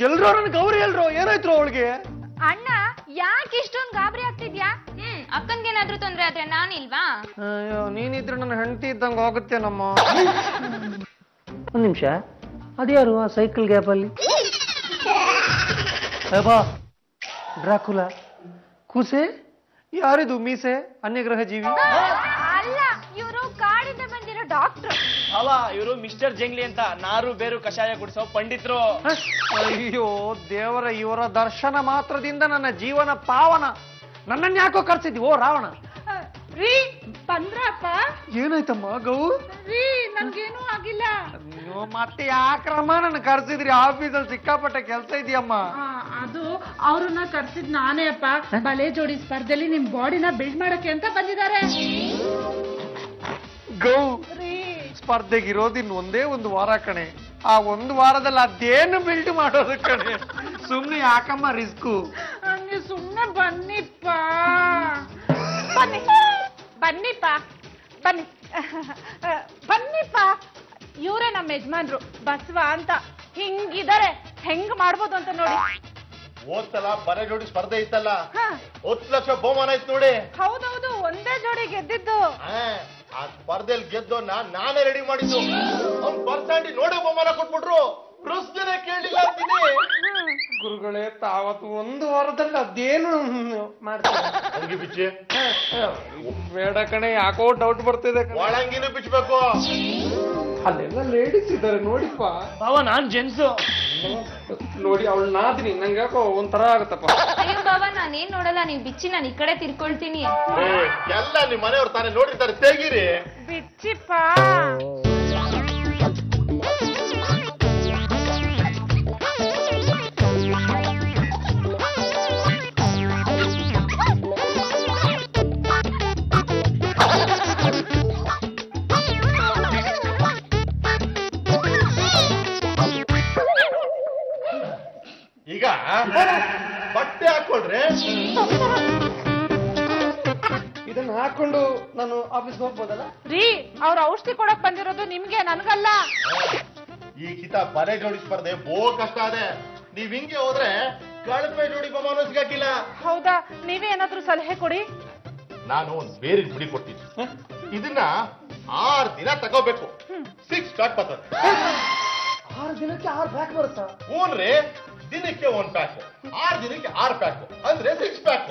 ಎಲ್ರೋ ನನ್ ಗೌರಿ ಎಲ್ರೋ ಏನಾಯ್ತು ಅವಳಿಗೆ? ಅಣ್ಣ ಯಾಕೆ ಇಷ್ಟೊಂದು ಗಾಬರಿ ಆಗ್ತಿದ್ಯಾ? ಅಕ್ಕನ್ಗೇನಾದ್ರೂ ತೊಂದ್ರೆ ಆದ್ರೆ ನಾನಿಲ್ವಾ? ಅಯ್ಯೋ ನೀನಿದ್ರೆ ನನ್ನ ಹೆಂಡತಿ ಇದ್ದಂಗ ಹೋಗುತ್ತೆ ನಮ್ಮ. ಒಂದ್ ನಿಮಿಷ, ಅದ್ಯಾರು ಆ ಸೈಕಲ್ ಗ್ಯಾಪ್ ಅಲ್ಲಿ? ಡ್ರಾಕುಲಾ ಕೂಸೆ ಯಾರಿದು ಮೀಸೆ ಅನ್ಯಗ್ರಹ ಜೀವಿ? ಅಲ್ಲ, ಇವರು ಕಾಡಿಂದ ಬಂದಿರೋ ಡಾಕ್ಟರ್. ಅವ ಇವರು ಮಿಸ್ಟರ್ ಜಂಗ್ಲಿ ಅಂತ ನಾರು ಬೇರು ಕಷಾಯ ಕುಡಿಸೋ ಪಂಡಿತರು. ಅಯ್ಯೋ ದೇವರ, ಇವರ ದರ್ಶನ ಮಾತ್ರದಿಂದ ನನ್ನ ಜೀವನ ಪಾವನ. ನನ್ನನ್ನು ಯಾಕೋ ಕರ್ಸಿದ್ವಿ? ಓ ರಾವಣ ರೀ ಬಂದ್ರಪ್ಪ. ಏನಾಯ್ತಮ್ಮ ಗೌ? ರೀ ನನ್ಗೇನು ಆಗಿಲ್ಲ. ನೀವು ಮತ್ತೆ ಯಾಕ್ರಮ್ಮ ನನ್ನ ಕರ್ಸಿದ್ರಿ? ಆಫೀಸಲ್ಲಿ ಸಿಕ್ಕಾಪಟ್ಟೆ ಕೆಲಸ ಇದೆಯಮ್ಮ. ಅದು ಅವ್ರನ್ನ ಕರ್ಸಿದ್ ನಾನೇ ಅಪ್ಪ. ಬಲೆ ಜೋಡಿ ಸ್ಪರ್ಧೆಲಿ ನಿಮ್ ಬಾಡಿನ ಬಿಲ್ಡ್ ಮಾಡಕ್ಕೆ ಅಂತ ಬಂದಿದ್ದಾರೆ. ಗೌ, ಸ್ಪರ್ಧೆಗಿರೋದಿನ್ ಒಂದೇ ಒಂದು ವಾರ ಕಣೆ. ಆ ಒಂದು ವಾರದಲ್ಲಿ ಅದೇನು ಬಿಲ್ಡ್ ಮಾಡೋದು ಕಣೆ. ಸುಮ್ನೆ ಯಾಕಮ್ಮ ರಿಸ್ಕು? ಹಂಗೆ ಸುಮ್ನೆ ಬನ್ನಿಪ್ಪ. ಬನ್ನಿ ಬನ್ನಿಪ್ಪ, ಬನ್ನಿ ಬನ್ನಿಪ್ಪ. ಇವರೇ ನಮ್ಮ ಯಜಮಾನ್ರು ಬಸವ ಅಂತ. ಹಿಂಗಿದ್ದಾರೆ, ಹೆಂಗ್ ಮಾಡ್ಬೋದು ಅಂತ ನೋಡಿ. ಹೋದ್ಸಲ ಬರೆ ಜೋಡಿ ಸ್ಪರ್ಧೆ ಇತ್ತಲ್ಲ, 10 ಲಕ್ಷ ಬಹುಮಾನ ಇತ್ತು ನೋಡಿ. ಹೌದೌದು, ಒಂದೇ ಜೋಡಿ ಗೆದ್ದಿದ್ದು. ಆ ಸ್ಪರ್ಧೆಯಲ್ಲಿ ಗೆದ್ದೋನ್ನ ನಾನೇ ರೆಡಿ ಮಾಡಿದ್ದು. ಅವ್ನ್ ಪರ್ಸೆಂಟ್ ನೋಡಿ ಬಹುಮಾನ ಕೊಟ್ಬಿಟ್ರು. ಪ್ರಶ್ನೆ ಕೇಳಿಲ್ಲ ಅಂತೀನಿ. ಗುರುಗಳೇ, ತಾವತ್ತು ಒಂದು ವಾರದಲ್ಲಿ ಅದೇನು ಮಾಡ್ತಾರೆ? ಅಂಗಿ ಬಿಚ್ಚಿ. ಬೇಡ ಕಣೆ, ಯಾಕೋ ಡೌಟ್ ಬರ್ತಿದೆ. ಒಳಂಗಿನೂ ಬಿಚ್ಚಬೇಕು. ಅಲ್ಲೆಲ್ಲ ಲೇಡೀಸ್ ಇದ್ದಾರೆ ನೋಡಿಪ್ಪ. ಅವ ನಾನ್ ಜೆಂಟ್ಸು. ನೋಡಿ ಅವಳು ನಾದಿನಿ, ನಂಗೆ ಯಾಕೋ ಒಂಥರ ಆಗತ್ತಪ್ಪ. ಅಯ್ಯೋ ಬಾಬಾ, ನಾನೇನ್ ನೋಡಲ್ಲ, ನೀವ್ ಬಿಚ್ಚಿ ನಾನು ಈ ಕಡೆ ತಿರ್ಕೊಳ್ತೀನಿ. ಎಲ್ಲ ನಿಮ್ ಮನೆಯವ್ರು ತಾನೇ ನೋಡಿರ್ತಾರೆ, ತೆಗೀರಿ. ಬಿಚ್ಚಿಪ್ಪ. ಈಗ ಬಟ್ಟೆ ಹಾಕೊಳ್ರಿ. ಇದನ್ನ ಹಾಕೊಂಡು ನಾನು ಆಫೀಸ್ಗೆ ಹೋಗ್ಬೋದಲ್ಲ? ರೀ, ಅವ್ರ ಔಷಧಿ ಕೊಡಕ್ ಬಂದಿರೋದು ನಿಮ್ಗೆ, ನನ್ಗಲ್ಲ. ಈ ಕಿತ ಬಲೆ ಜೋಡಿ ಸ್ಪರ್ಧೆ ಬಹು ಕಷ್ಟ ಅದೇ. ನೀವ್ ಹಿಂಗೆ ಹೋದ್ರೆ ಕಳಪೆ ಜೋಡಿ ಬಹುಮಾನ ಸಿಗಕ್ಕಿಲ್ಲ. ಹೌದಾ? ನೀವೇ ಏನಾದ್ರೂ ಸಲಹೆ ಕೊಡಿ. ನಾನು ಒಂದು ಬೇರೆ ಪುಡಿ ಕೊಡ್ತೀನಿ. ಇದನ್ನ 6 ದಿನ ತಗೋಬೇಕು. 6 ಪ್ಯಾಕ್ ಬರ್ತದೆ. 6 ದಿನಕ್ಕೆ 6 ಪ್ಯಾಕ್ ಬರುತ್ತಾ? ಹೂನ್ರಿ, ದಿನಕ್ಕೆ 1 ಪ್ಯಾಕ್, 6 ದಿನಕ್ಕೆ 6 ಪ್ಯಾಕ್ ಅಂದ್ರೆ 6 ಪ್ಯಾಕ್.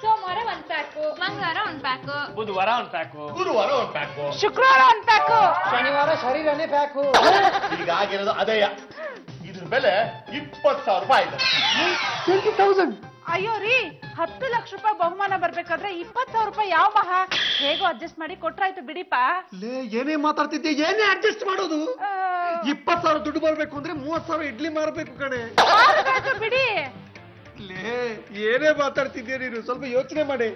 ಸೋಮವಾರ 1 ಪ್ಯಾಕು, ಮಂಗಳವಾರ 1 ಪ್ಯಾಕು, ಬುಧವಾರ 1 ಪ್ಯಾಕು, ಗುರುವಾರ 1 ಪ್ಯಾಕ್, ಶುಕ್ರವಾರ 1 ಪ್ಯಾಕು, ಶನಿವಾರ ಶರೀರನೇ ಪ್ಯಾಕು. ಈಗ ಆಗಿರೋದು ಅದೇ. ಇದ್ರ ಬೆಲೆ 20,000 ರೂಪಾಯಿ ಇದೆ. 20,000? ಅಯ್ಯೋ ರೀ, 10 ಲಕ್ಷ ರೂಪಾಯಿ ಬಹುಮಾನ ಬರ್ಬೇಕಾದ್ರೆ 20,000 ರೂಪಾಯಿ ಯಾವ ಮಹಾ? ಹೇಗೋ ಅಡ್ಜಸ್ಟ್ ಮಾಡಿ ಕೊಟ್ರಾಯ್ತು ಬಿಡಿಪ. ಲೇ, ಏನೇ ಮಾತಾಡ್ತಿದ್ದೆ? ಏನೇ ಅಡ್ಜಸ್ಟ್ ಮಾಡೋದು? 20,000 ದುಡ್ಡು ಬರ್ಬೇಕು ಅಂದ್ರೆ 30,000 ಇಡ್ಲಿ ಮಾರ್ಬೇಕು ಕಣೆ. ಬಿಡಿ. ಲೇ, ಏನೇ ಮಾತಾಡ್ತಿದ್ಯಾ ನೀನು? ಸ್ವಲ್ಪ ಯೋಚನೆ ಮಾಡಿ.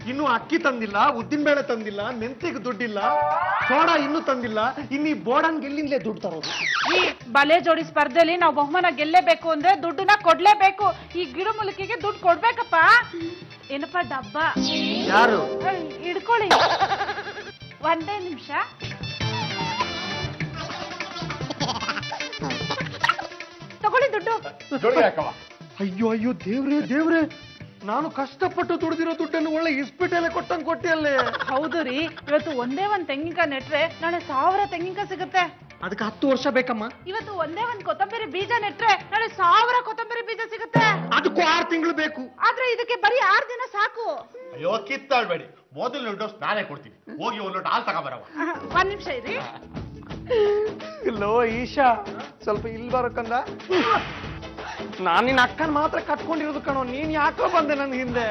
ಇನ್ನು ಅಕ್ಕಿ ತಂದಿಲ್ಲ, ಉದ್ದಿನ ಬೇಳೆ ತಂದಿಲ್ಲ, ಮೆಂತೆಗೆ ದುಡ್ಡಿಲ್ಲ, ಸೋಡಾ ಇನ್ನೂ ತಂದಿಲ್ಲ. ಇನ್ನು ಈ ಬೋಡನ್ಗೆ ಎಲ್ಲಿಂದಲೇ ದುಡ್ಡು ತರೋದು? ಈ ಬಲೆ ಜೋಡಿ ಸ್ಪರ್ಧೆಲಿ ನಾವು ಬಹುಮಾನ ಗೆಲ್ಲೇಬೇಕು ಅಂದ್ರೆ ದುಡ್ಡನ್ನ ಕೊಡ್ಲೇಬೇಕು. ಈ ಗಿಡಮೂಲಿಕೆಗೆ ದುಡ್ಡು ಕೊಡ್ಬೇಕಪ್ಪ. ಏನಪ್ಪ ಡಬ್ಬ? ಯಾರು? ಹಿಡ್ಕೊಳ್ಳಿ. ಒಂದೇ ನಿಮಿಷ. ತಗೊಳ್ಳಿ ದುಡ್ಡು. ಜೋಡಿ ಹಾಕವ. ಅಯ್ಯೋ ಅಯ್ಯೋ, ದೇವ್ರೇ ದೇವ್ರೇ, ನಾನು ಕಷ್ಟಪಟ್ಟು ದುಡಿದಿರೋ ದುಡ್ಡನ್ನು ಒಳ್ಳೆ ಇಸ್ಪಿಟಲ್ಲೇ ಕೊಟ್ಟಂಗೆ ಕೊಟ್ಟಿಯಲ್ಲೇ. ಹೌದು ರೀ, ಇವತ್ತು ಒಂದೇ ಒಂದ್ ತೆಂಗಿನಕಾಯಿ ನೆಟ್ರೆ ನಾಳೆ 1000 ತೆಂಗಿನಕಾಯಿ ಸಿಗುತ್ತೆ. ಅದಕ್ಕೆ 10 ವರ್ಷ ಬೇಕಮ್ಮ. ಇವತ್ತು ಒಂದೇ ಒಂದ್ ಕೊತ್ತಂಬರಿ ಬೀಜ ನೆಟ್ರೆ ನಾಳೆ 1000 ಕೊತ್ತಂಬರಿ ಬೀಜ ಸಿಗುತ್ತೆ. ಅದಕ್ಕೂ 6 ತಿಂಗಳು ಬೇಕು. ಆದ್ರೆ ಇದಕ್ಕೆ ಬರೀ 6 ದಿನ ಸಾಕು. ಅಯ್ಯೋ, ಕಿತ್ತಾಳ್ಬೇಡಿ. ಮೊದಲು ಡೋಸ್ ನಾನೇ ಕೊಡ್ತೀನಿ. ಹೋಗಿ 1 ಲೋಟ ಹಾಲು ತಗೊಂಬರವ. 1 ನಿಮಿಷ ಇರಿ. ಇಲ್ಲೋ ಈಶಾ, ಸ್ವಲ್ಪ ಇಲ್ಲಿ ಬರಕಂದ. ನಾನು ನಿನ್ನ ಅಕ್ಕನ ಮಾತ್ರ ಕಟ್ಕೊಂಡಿರೋದು ಕಣೋ. ನೀನ್ ಯಾಕೋ ಬಂದೆ ನನ್ನ ಹಿಂದೆ?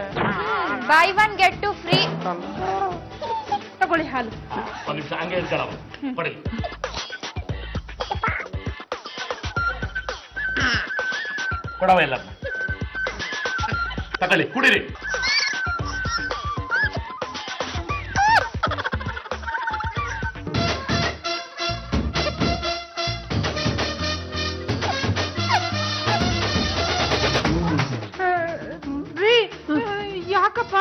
By 1 get 2 free. ತಗೊಳ್ಳಿ ಹಾಲು. 1 ನಿಮಿಷ ಹಂಗೆ ಇರ್ಕೊಳ್ಳವ. ಕೊಡಿ. ಕೊಡವ ಎಲ್ಲ ತಗೊಳ್ಳಿ, ಕುಡಿರಿ. ಯಾಕಪ್ಪ,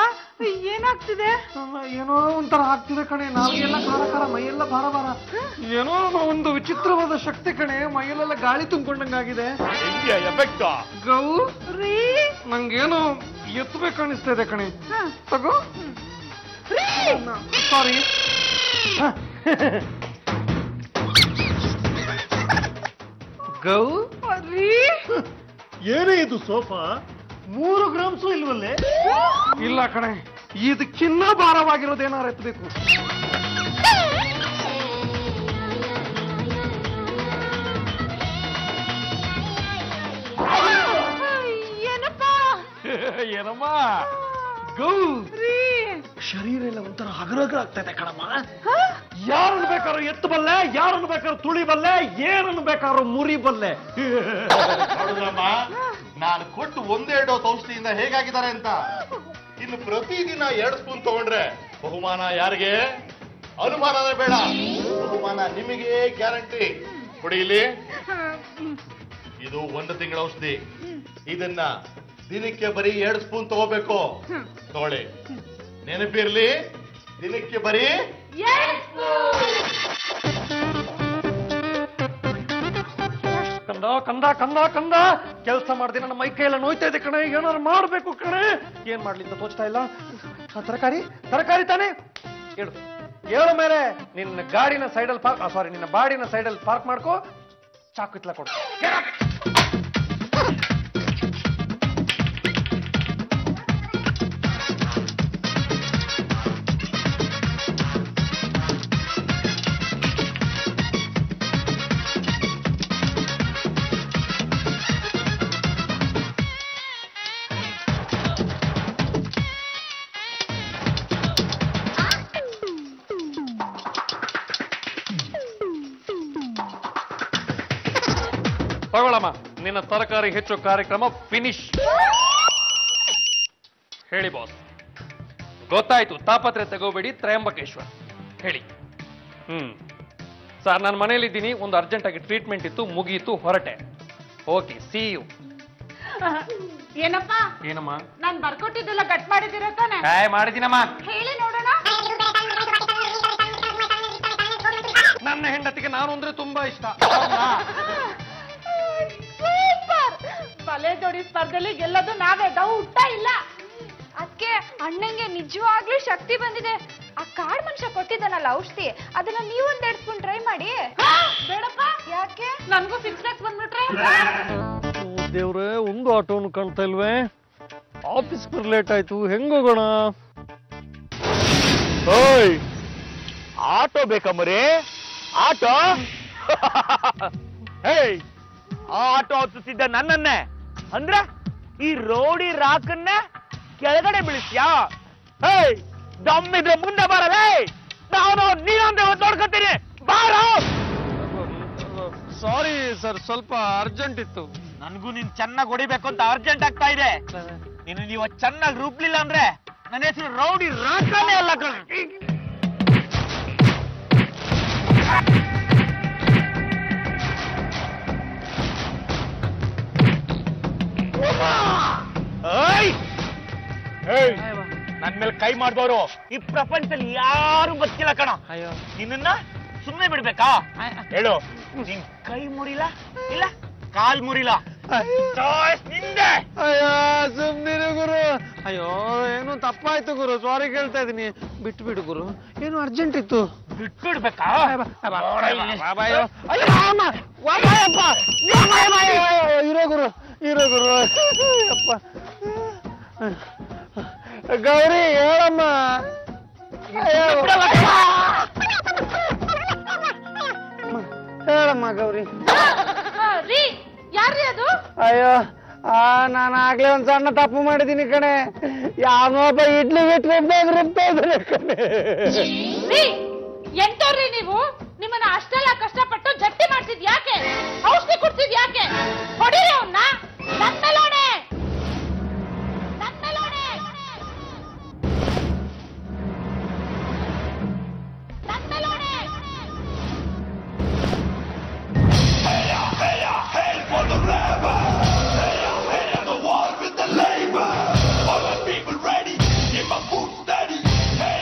ಏನಾಗ್ತಿದೆ? ಏನೋ ಒಂಥರ ಆಗ್ತಿದೆ ಕಣೆ, ನಾಲ್ಗೆಲ್ಲ ಖಾರ ಖಾರ, ಮೈಯೆಲ್ಲ ಭಾರ ಭಾರ, ಏನೋ ಒಂದು ವಿಚಿತ್ರವಾದ ಶಕ್ತಿ ಕಣೆ, ಮೈಯಲ್ಲೆಲ್ಲ ಗಾಳಿ ತುಂಬಿಕೊಂಡಂಗಾಗಿದೆ. ಗೌರಿ ನಂಗೇನೋ ಎತ್ತಬೇಕನ್ನಿಸ್ತಾ ಇದೆ ಕಣೆ. ತಗೋ. ಸಾರಿ. ಗೌರಿ ಏನೇ ಇದು ಸೋಫಾ? 3 ಗ್ರಾಮ್ಸು ಇಲ್ವಲ್ಲೇ? ಇಲ್ಲ ಕಣೆ, ಇದಕ್ಕಿನ್ನ ಭಾರವಾಗಿರೋದೇನಾರು ಎತ್ತಬೇಕು. ಏನಮ್ಮ ಗೌರಿ, ಶರೀರ ಎಲ್ಲ ಒಂಥರ ಹಗರಗರ ಆಗ್ತಾ ಇದೆ ಕಣಮ್ಮ. ಯಾರನ್ನು ಬೇಕಾದ್ರೂ ಎತ್ತಬಲ್ಲೆ, ಯಾರನ್ನು ಬೇಕಾದ್ರೂ ತುಳಿಬಲ್ಲೆ, ಏನನ್ನು ಬೇಕಾದ್ರೂ ಮುರಿಬಲ್ಲೆ. ನಾನು ಕೊಟ್ಟು 1-2 ಡೋಸ್ ಔಷಧಿಯಿಂದ ಹೇಗಾಗಿದ್ದಾರೆ ಅಂತ. ಇನ್ನು ಪ್ರತಿದಿನ 2 ಸ್ಪೂನ್ ತಗೊಂಡ್ರೆ ಬಹುಮಾನ ಯಾರಿಗೆ? ಅನುಮಾನನೇ ಬೇಡ, ಬಹುಮಾನ ನಿಮಗೆ ಗ್ಯಾರಂಟಿ. ಕುಡಿಲಿ, ಇದು 1 ತಿಂಗಳ ಔಷಧಿ. ಇದನ್ನ ದಿನಕ್ಕೆ ಬರೀ 2 ಸ್ಪೂನ್ ತಗೋಬೇಕು. ತಗೊಳ್ಳಿ, ನೆನಪಿರ್ಲಿ, ದಿನಕ್ಕೆ ಬರೀ 2 ಕಂದ ಕಂದ ಕಂದ ಕಂದ, ಕೆಲಸ ಮಾಡ್ದೆ ನನ್ನ ಮೈ ಕೈಯೆಲ್ಲ ನೋಯ್ತಾ ಇದೆ ಕಣೆ, ಏನಾದ್ರು ಮಾಡ್ಬೇಕು ಕಣೆ. ಏನ್ ಮಾಡ್ಲಿ ಅಂತ ತೋಚ್ತಾ ಇಲ್ಲ. ತರಕಾರಿ ತರಕಾರಿ ತಾನೇ, ಹೇಳು ಮೇಲೆ ನಿನ್ನ ಗಾಡಿನ ಸೈಡಲ್ಲಿ ನಿನ್ನ ಬಾಡಿನ ಸೈಡಲ್ಲಿ ಪಾರ್ಕ್ ಮಾಡ್ಕೋ. ಚಾಕು ಇತ್ಲ ಕೊಡು. ತಗೊಳಮ್ಮ, ನಿನ್ನ ತರಕಾರಿ ಹೆಚ್ಚು ಕಾರ್ಯಕ್ರಮ ಫಿನಿಶ್. ಹೇಳಿ ಬಾಸ್. ಗೊತ್ತಾಯ್ತು, ತಾಪತ್ರೆ ತಗೋಬೇಡಿ, ತ್ರಯಂಬಕೇಶ್ವರ್ ಹೇಳಿ. ಸರ್, ನಾನು ಮನೇಲಿದ್ದೀನಿ, ಒಂದು ಅರ್ಜೆಂಟ್ ಆಗಿ ಟ್ರೀಟ್ಮೆಂಟ್ ಇತ್ತು, ಮುಗೀತು, ಹೊರಟೆ. Okay, see you. ಏನಪ್ಪ? ಏನಮ್ಮ? ನಾನ್ ಬರ್ಕೊಟ್ಟಿದ್ದೆಲ್ಲ ಕಟ್ ಮಾಡಿದಿರ ತಾನೆ? ಮಾಡಿದ್ದೀನಮ್ಮ. ಹೇಳಿ ನೋಡೋಣ. ನನ್ನ ಹೆಂಡತಿಗೆ ನಾನು ಅಂದ್ರೆ ತುಂಬಾ ಇಷ್ಟ. ತಲೆ ಜೋಡಿ ಸ್ಪರ್ಧೆಲಿ ಗೆಲ್ಲೋದು ನಾವೇ, ಡೌಟ ಇಲ್ಲ. ಅದಕ್ಕೆ ಅಣ್ಣಂಗೆ ನಿಜವಾಗ್ಲೂ ಶಕ್ತಿ ಬಂದಿದೆ. ಆ ಕಾಡ್ ಮನುಷ್ಯ ಕೊಟ್ಟಿದ್ದಾನಲ್ಲ ಔಷಧಿ, ಅದನ್ನ ನೀವು 1-2 ಸ್ಪೂನ್ ಟ್ರೈ ಮಾಡಿ. ಬೇಡಪ್ಪ. ಯಾಕೆ? ನನ್ಗೂ 6 ಪ್ಯಾಕ್ಸ್ ಬಂದ್ಬಿಟ್ರೆ. ದೇವ್ರೆ, ಒಂದು ಆಟೋನು ಕಾಣ್ತಾ ಇಲ್ವೇ? ಆಫೀಸ್ ಲೇಟ್ ಆಯ್ತು, ಹೆಂಗೋಗೋಣ? ಓಯ್, ಆಟೋ ಬೇಕಮ್ಮರೇ? ಆಟೋ? ಹೇಯ್, ಆಟೋ ಹತ್ತಿಸಿದ್ದ ನನ್ನನ್ನೇ ಅಂದ್ರ ಈ ರೋಡಿ ರಾಕನ್ನ ಕೆಳಗಡೆ ಬೀಳಿಸ್ಯಾ? ಹೇಯ್, ದಮ್ಮಿದ್ರೆ ಮುಂದೆ ಬರಲೇ, ನಾನು ನೀನಂದ್ರೆ ನೋಡ್ಕೊತೀನಿ, ಬಾರೋ. ಸಾರಿ ಸರ್, ಸ್ವಲ್ಪ ಅರ್ಜೆಂಟ್ ಇತ್ತು. ನನ್ಗೂ ನೀನ್ ಚೆನ್ನಾಗಿ ಹೊಡಿಬೇಕು ಅಂತ ಅರ್ಜೆಂಟ್ ಆಗ್ತಾ ಇದೆ. ನೀನು ನೀವು ಚೆನ್ನಾಗಿ ರೂಪ್ಲಿಲ್ಲ ಅಂದ್ರೆ ನನ್ನ ಹೆಸರು ರೌಡಿ ರಾಕನೇ ಅಲ್ಲ ಕಣ. ನನ್ ಮೇಲೆ ಕೈ ಮಾಡಿದವರು ಈ ಪ್ರಪಂಚದಲ್ಲಿ ಯಾರು ಬದುಕಿಲ್ಲ ಕಣ. ನಿನ್ನ ಸುಮ್ಮನೆ ಬಿಡ್ಬೇಕಾ? ಹೇಳು, ನಿನ್ ಕೈ ಮುರಿಲ್ಲ, ಇಲ್ಲ ಕಾಲ್ ಮುರಿಲ್ಲ, ನಿಂದೆ. ಅಯ್ಯೋ ಸುಮ್ನಿರು ಗುರು. ಅಯ್ಯೋ ಏನು ತಪ್ಪಾಯ್ತು ಗುರು, ಸಾರಿ ಕೇಳ್ತಾ ಇದೀನಿ, ಬಿಟ್ಟು ಬಿಡು ಗುರು, ಏನು ಅರ್ಜೆಂಟ್ ಇತ್ತು. ಬಿಟ್ಬಿಡ್ಬೇಕಾ? ಇರೋ ಗುರು, ಇರೋ ಗುರು. ಅಪ್ಪ ಗೌರಿ, ಹೇಳಮ್ಮ. ಹೇಳಮ್ಮ ಗೌರಿ. ಯಾರ್ರೀ ಅದು? ಅಯ್ಯೋ, ನಾನು ಆಗ್ಲೇ ಒಂದ್ ಸಣ್ಣ ತಪ್ಪು ಮಾಡಿದೀನಿ ಕಣೆ. ಯಾವನೊಬ್ಬ ಇಡ್ಲಿ ರುಬ್ತಾ ಇದ್ರೆ ಕಣೆ. ಎಂತವ್ರಿ ನೀವು? ನಿಮ್ಮನ್ನ ಅಷ್ಟೆಲ್ಲ ಕಷ್ಟಪಟ್ಟು ಜಟ್ಟಿ ಮಾಡ್ತಿದ್ ಯಾಕೆ? ಔಷಧಿ ಕೊಡ್ತಿದ್ ಯಾಕೆ? ಹೊಡಿರಿ ಅವನ್ನ. ನನ್ನಲೋಣೆ ನನ್ನಲೋಣೆ ನನ್ನಲೋಣೆ. All the people ready, get my food steady. Hey,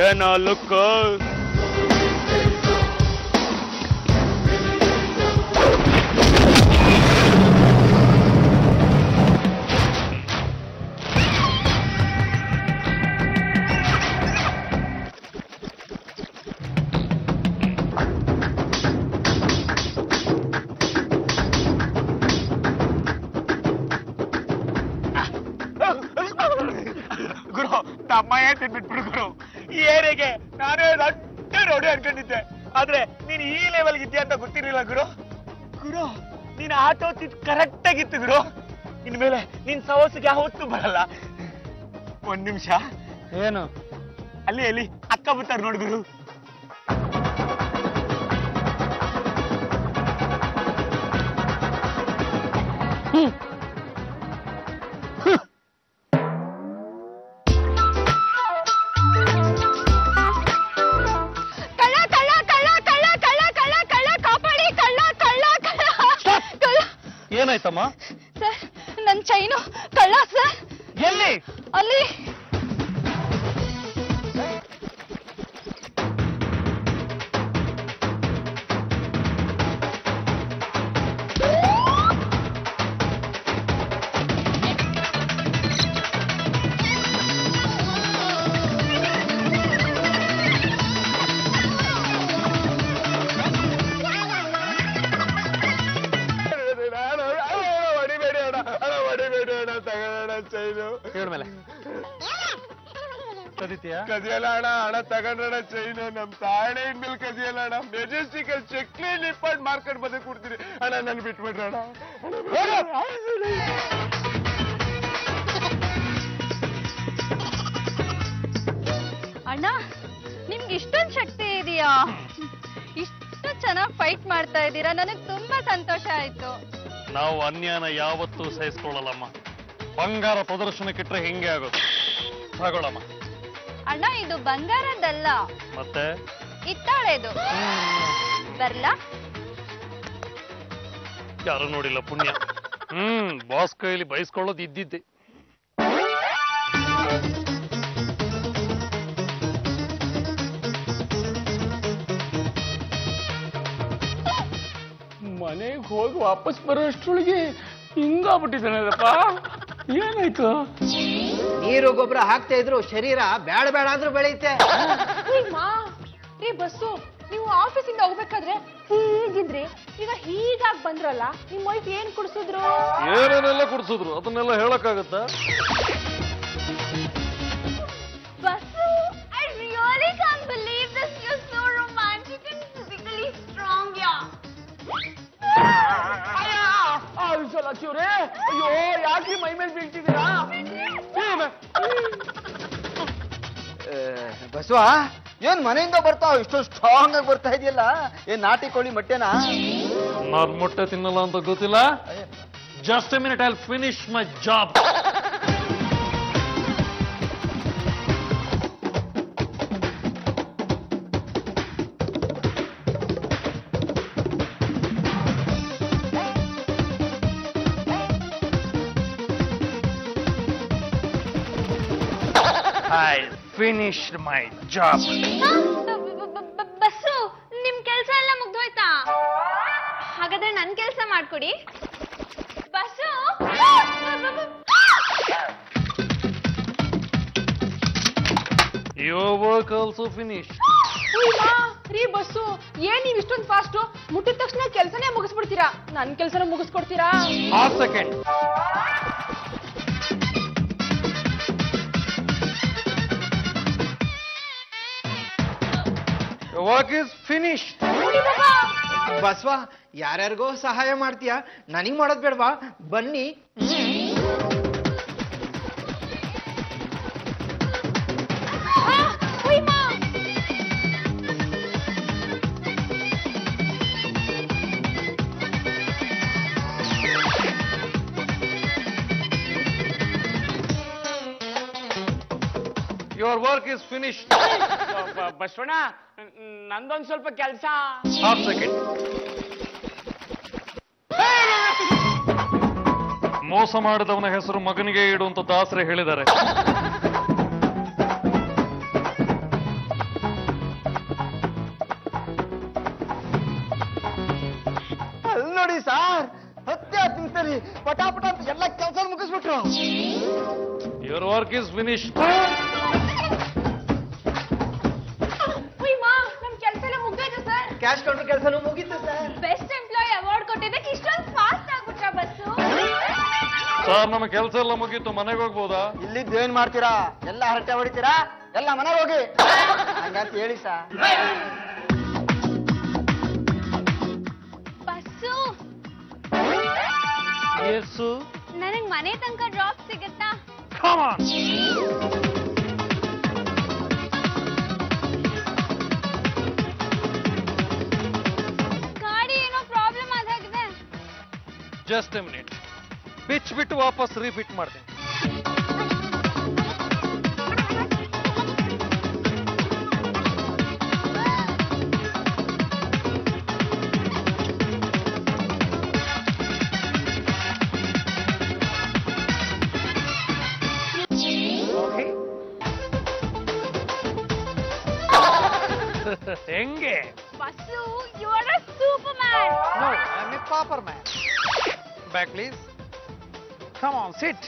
ಏನೋ ಲುಕ್. ಗುರು ತಮ್ಮಯ್ಯ ತಿನ್ಬಿಟ್ಬಿಡು ಗುರು. ಈ ಏರಿಯಾಗೆ ನಾನೇ ದೊಡ್ಡ ರೋಡಿ ಅನ್ಕೊಂಡಿದ್ದೆ, ಆದ್ರೆ ನೀನ್ ಈ ಲೆವೆಲ್ಗೆ ಇದ್ಯಾ ಅಂತ ಗೊತ್ತಿರ್ಲಿಲ್ಲ ಗುರು. ಗುರು ನೀನ್ ಆಟೋ ಕರೆಕ್ಟ್ ಆಗಿತ್ತು ಗುರು. ಇನ್ಮೇಲೆ ನಿನ್ ಸವಸಿಗೆ ಯಾವತ್ತೂ ಬರಲ್ಲ. ಒಂದ್ ನಿಮಿಷ. ಏನು? ಅಲ್ಲಿ ಅಕ್ಕ ಬರ್ತಾರ ನೋಡ್ ಗುರು. ಏನಾಯ್ತಮ್ಮ? ಸರ್ ನನ್ ಚೈನು ಕಳ್ಳ ಸರ್. ಎಲ್ಲಿ? ಅಲ್ಲಿ. ಕದಿಯಲ್ಲ ಅಣ್ಣ, ಹಣ ತಗೊಂಡ್ರಣ ಚೈನು. ನಮ್ ತಾಳೆ ಇನ್ಮೇಲೆ ಕದಿಯಲ್ಲ ಅಣ್ಣ. ಮೆಜೆಸ್ಟಿಕ್ ಅಲ್ಲಿ ಚಕ್ಲಿ ನಿಪ್ಪಾಡ್ ಮಾರ್ಕೆಟ್ ಬಂದು ಕೊಡ್ತೀನಿ ಅಣ್ಣ. ನನ್ ಬಿಟ್ಬಿಡ್ರಣ ಅಣ್ಣ. ನಿಮ್ಗೆ ಇಷ್ಟೊಂದು ಶಕ್ತಿ ಇದೆಯಾ? ಇಷ್ಟು ಚೆನ್ನಾಗಿ ಫೈಟ್ ಮಾಡ್ತಾ ಇದ್ದೀರಾ, ನನಗ್ ತುಂಬಾ ಸಂತೋಷ ಆಯ್ತು. ನಾವು ಅನ್ಯಾನ ಯಾವತ್ತೂ ಸಹಿಸ್ಕೊಳ್ಳಲ್ಲಮ್ಮ. ಬಂಗಾರ ಪ್ರದರ್ಶನಕ್ಕಿಟ್ರೆ ಹಿಂಗೆ ಆಗೋದು. ತಗೊಳಮ್ಮ. ಅಣ್ಣ ಇದು ಬಂಗಾರದಲ್ಲ, ಮತ್ತೆ ಹಿತ್ತಾಳೆದು. ಬರ್ಲಾ? ಯಾರು ನೋಡಿಲ್ಲ ಪುಣ್ಯ. ಬಾಸ್ ಕೈಲಿ ಬಯಸ್ಕೊಳ್ಳೋದು ಇದ್ದಿದ್ದೆ. ಮನೆಗೆ ಹೋಗಿ ವಾಪಸ್ ಬರೋಷ್ಟ್ರೊಳಗೆ ಹಿಂಗಾಗ್ಬಿಟ್ಟಿದ್ದಾನಲ್ಲಪ್ಪ. ಏನಾಯ್ತು? ನೀರು ಗೊಬ್ಬರ ಹಾಕ್ತಾ ಇದ್ರು ಶರೀರ ಬೇಡ ಬೇಡ ಅಂದ್ರೂ ಬೆಳೆಯುತ್ತೆ. ಈ ಬಸ್ಸು ನೀವು ಆಫೀಸಿಂದ ಹೋಗ್ಬೇಕಾದ್ರೆ ಹೀಗಿದ್ರಿ, ಈಗ ಹೀಗಾಗಿ ಬಂದ್ರಲ್ಲ, ನಿಮ್ ವೈಫ್ ಏನ್ ಕುಡ್ಸಿದ್ರು? ಏನೇನೆಲ್ಲ ಕುಡಿಸಿದ್ರು ಅದನ್ನೆಲ್ಲ ಹೇಳಕ್ಕಾಗತ್ತಾ? Bus, I really can't believe this. You're so romantic and physically strong, yeah. ಲಕ್ಷ್ಮೀವ್ರೆ, ಅಯ್ಯೋ ಯಾಕೆ ಮೈ ಮೇಲೆ ಬೀಳ್ತಿದ್ದೀರಾ? ಬಸವ, ಏನ್ ಮನೆಯಿಂದ ಬರ್ತಾವ ಇಷ್ಟು ಸ್ಟ್ರಾಂಗ್ ಆಗಿ ಬರ್ತಾ ಇದೆಯಲ್ಲ? ಏನ್ ನಾಟಿ ಕೋಳಿ ಮೊಟ್ಟೆನಾ? ನಾನ್ ಮೊಟ್ಟೆ ತಿನ್ನಲ್ಲ ಅಂತ ಗೊತ್ತಿಲ್ಲ. Just a minute, I will finish my job. I finished my job. Bus, ನಿಮ್ ಕೆಲ್ಸ ಎಲ್ಲ ಮುಗ್ದೋಯ್ತಾ? ಹಾಗಾದ್ರೆ ನನ್ ಕೆಲ್ಸ ಮಾಡ್ಕೊಡಿ. Bus, Your work also finished. ರೀ ಬಸ್ಸು, ಏನ್ ನೀವ್ ಇಷ್ಟೊಂದು ಫಾಸ್ಟ್? ಮುಟ್ಟಿದ ತಕ್ಷಣ ಕೆಲ್ಸನೇ ಮುಗಿಸ್ಬಿಡ್ತೀರಾ? ನನ್ ಕೆಲ್ಸನ ಮುಗಿಸ್ಕೊಡ್ತೀರಾ? Half second. Your work is finished. Basava, ಯಾರ್ಯಾರಿಗೋ ಸಹಾಯ ಮಾಡ್ತೀಯ, ನನಗ್ ಮಾಡೋದ್ ಬೇಡವಾ? ಬನ್ನಿ. Your work is finished. Basavanna, ನಂದೊಂದ್ ಸ್ವಲ್ಪ ಕೆಲಸ. Half second. ಮೋಸ ಮಾಡಿದವನ ಹೆಸರು ಮಗನಿಗೆ ಇಡುವಂತ ದಾಸರೇ ಹೇಳಿದ್ದಾರೆ. Your work is finished. ನಮ್ ಕೆಲಸ ಎಲ್ಲ ಮುಗ್ದೋಯ್ತು ಸರ್. ಕ್ಯಾಶ್ ಕೌಂಟರ್ ಕೆಲಸನೂ ಮುಗೀತು ಸರ್. ಬೆಸ್ಟ್ ಎಂಪ್ಲಾಯ್ ಅವಾರ್ಡ್ ಕೊಟ್ಟಿದ್ದಕ್ಕೆ ಇಷ್ಟೊಂದು ಫಾಸ್ಟ್ ಆಗ್ಬಿಟ್ರ ಬಸ್ಸು. ಸರ್ ನಮ್ಮ ಕೆಲಸ ಎಲ್ಲ ಮುಗೀತು, ಮನೆಗೆ ಹೋಗ್ಬೋದಾ? ಇಲ್ಲಿದ್ದು ಏನ್ ಮಾಡ್ತೀರಾ? ಎಲ್ಲ ಹರಟೆ ಹೊಡಿತೀರಾ? ಎಲ್ಲ ಮನೆಗೆ ಹೋಗಿ ಹಂಗಂತ ಹೇಳಿ ಸಾ. Bus S. ನನಗ್ ಮನೆ ತನಕ ಡ್ರಾಪ್ ಸಿಗುತ್ತಾ? Come on. ಗಾಡಿ ಏನೋ ಪ್ರಾಬ್ಲಮ್ ಆದಾಗಿದೆ. ಜಸ್ಟ್ ಎ ಮಿನಿಟ್, ಬಿಟ್ಟು ವಾಪಸ್ ರೀಫಿಟ್ ಮಾಡ್ತೀನಿ. ಹೆಂಗೆ? Bus, you are a superman. No, I'm a pauper man. Back, please. Come on, sit.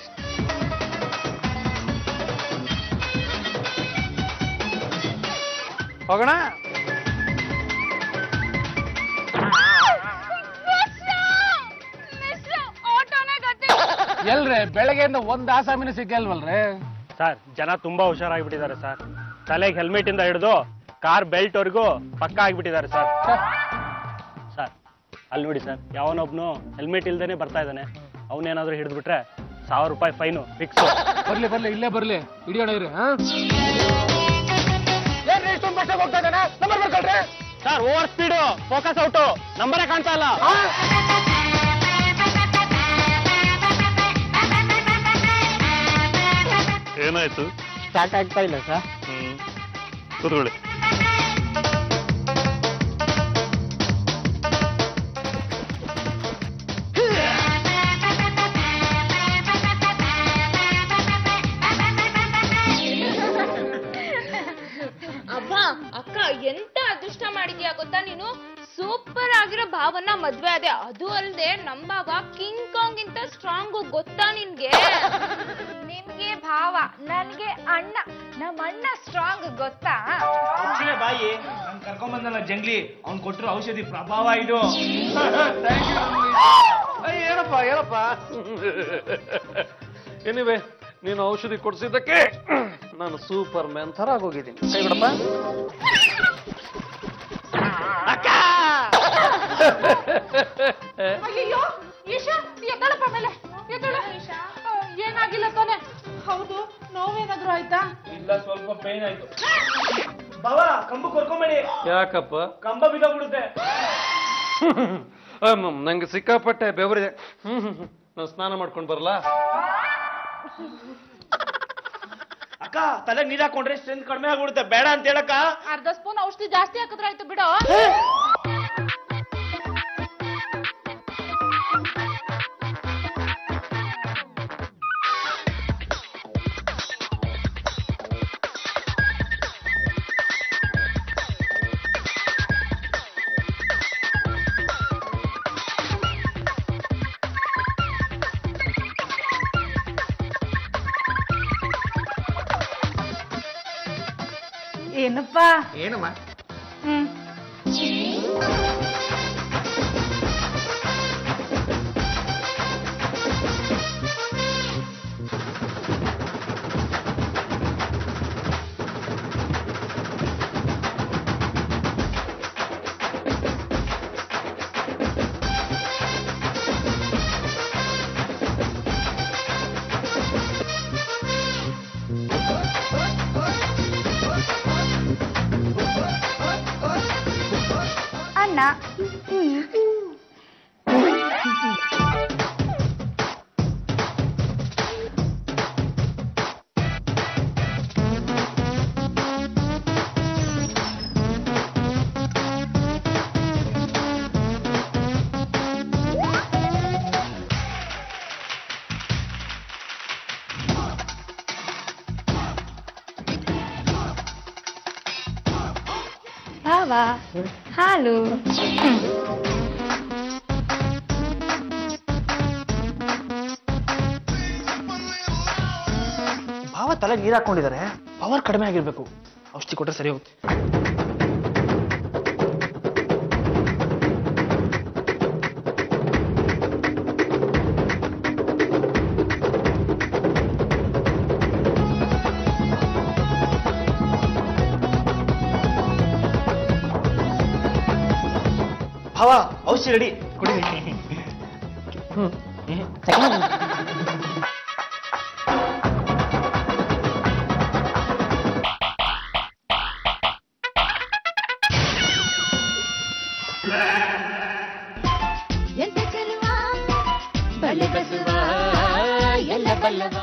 ಹೋಗೋಣ. ಆಟೋನೇ ಗತಿ. ಎಲ್ರಿ ಬೆಳಗ್ಗೆಯಿಂದ ಒಂದ್ ಆಸಾಮಿನ ಸಿಕ್ಕಲ್ವಲ್ರಿ? ಸರ್, ಜನ ತುಂಬಾ ಹುಷಾರಾಗಿಬಿಟ್ಟಿದ್ದಾರೆ ಸರ್. ತಲೆಗೆ ಹೆಲ್ಮೆಟ್ ಇಂದ ಹಿಡಿದು ಕಾರ್ ಬೆಲ್ಟ್ ವರ್ಗೂ ಪಕ್ಕ ಆಗಿಬಿಟ್ಟಿದ್ದಾರೆ ಸರ್. ಸರ್, ಅಲ್ಲಿ ನೋಡಿ ಸರ್, ಯಾವನೊಬ್ನು ಹೆಲ್ಮೆಟ್ ಇಲ್ದೇನೆ ಬರ್ತಾ ಇದ್ದಾನೆ. ಅವನೇನಾದ್ರೂ ಹಿಡಿದ್ಬಿಟ್ರೆ 1000 ರೂಪಾಯಿ ಫೈನು ಫಿಕ್ಸ್. ಬರ್ಲಿ ಇಲ್ಲೇ ಬರ್ಲಿ, ಹಿಡಿಯೋಣ ಇವ್ರಿ. ಏನ್ರಿ ಇಷ್ಟೊಂದು ಬಸ್ಸಾಗ ಹೋಗ್ತಾ ಇದ್ದಾನೆ? ನಂಬರ್ ಬರ್ಕೊಳ್ರಿ. Sir, over speed, focus out, ನಂಬರೇ ಕಾಣ್ತಾ ಇಲ್ಲ. ಏನಾಯ್ತು? ಸ್ಟಾರ್ಟ್ ಆಗ್ತಾ ಇಲ್ಲ ಸರ್. ಕೂತ್ಕೊಳ್ಳಿ. ಅಬ್ಬಾ ಅಕ್ಕ, ಎಂತ ಅದೃಷ್ಟ ಮಾಡಿದ್ಯಾ ಗೊತ್ತಾ ನೀನು? ಸೂಪರ್ ಆಗಿರೋ ಭಾವನ ಮದ್ವೆ ಅದೇ. ಅದು ಅಲ್ಲದೆ ನಮ್ ಭಾವ ಕಿಂಗ್ ಕಾಂಗ್ ಇಂತ ಸ್ಟ್ರಾಂಗು, ಗೊತ್ತಾ ನಿನ್ಗೆ? ನಿನ್ಗೆ ಭಾವ, ನನ್ಗೆ ಅಣ್ಣ. ನಮ್ಮ ಅಣ್ಣ ಸ್ಟ್ರಾಂಗ್, ಗೊತ್ತಾ? ಬಾಯಿ, ನಾನು ಕರ್ಕೊಂಡ್ ಬಂದಲ್ಲ ಜಂಗ್ಲಿ, ಅವ್ನ್ ಕೊಟ್ಟಿರೋ ಔಷಧಿ ಪ್ರಭಾವ ಇದು. ಏನಪ್ಪ ಎನಿವೆ, ನೀನು ಔಷಧಿ ಕೊಡಿಸಿದ್ದಕ್ಕೆ ನಾನು ಸೂಪರ್ ಮ್ಯಾನ್ ತರ ಆಗೋಗಿದ್ದೀನಿ. ಕೈ ಬಿಡಪ್ಪ. ಅಯ್ಯೋ ಈಶಾ, ಎದ್ದಳಪ್ಪ ಮೇಲೆ, ಎದ್ದಳ. ಏನಾಗಿಲ್ಲ ತಾನೆ? ಹೌದು, ನೋವೇನಾದ್ರೂ ಆಯ್ತಾ? ಇಲ್ಲ, ಸ್ವಲ್ಪ ಪೇನ್ ಆಯ್ತು. ಬಾವಾ, ಕಂಬ ಕೊರ್ಕೊಂಬೇಡಿ. ಯಾಕಪ್ಪ? ಕಂಬ ಬಿದ್ದೋಗ್ಬಿಡುತ್ತೆ. ನಂಗೆ ಸಿಕ್ಕಾಪಟ್ಟೆ ಬೆವರಿದೆ. ನಾನು ಸ್ನಾನ ಮಾಡ್ಕೊಂಡು ಬರಲ್ಲ? ಅಕ್ಕ, ತಲೆ ನೀರ್ ಹಾಕೊಂಡ್ರೆ ಸ್ಟ್ರೆಂತ್ ಕಡಿಮೆ ಆಗ್ಬಿಡುತ್ತೆ, ಬೇಡ ಅಂತ ಹೇಳಕ್ಕ. ಅರ್ಧ ಸ್ಪೂನ್ ಔಷಧಿ ಜಾಸ್ತಿ ಹಾಕಿದ್ರೆ ಆಯ್ತು ಬಿಡು. ಏನಪ್ಪ? ಏನಮ್ಮ? ಅಣ್ಣ. ಭಾವ, ಹಾಲು. ತಲೆ ನೀರು ಹಾಕೊಂಡಿದ್ದಾರೆ, ಪವರ್ ಕಡಿಮೆ ಆಗಿರ್ಬೇಕು. ಔಷಧಿ ಕೊಟ್ರೆ ಸರಿ ಹೋಗುತ್ತೆ. ಭಾವ ಔಷಧಿ ರೆಡಿ, ಕುಡಿ. ಎಂತ ಚೆಲುವ ಬಲೆ ಬಸುವ ಎಲ್ಲ ಬಲ್ಲವ.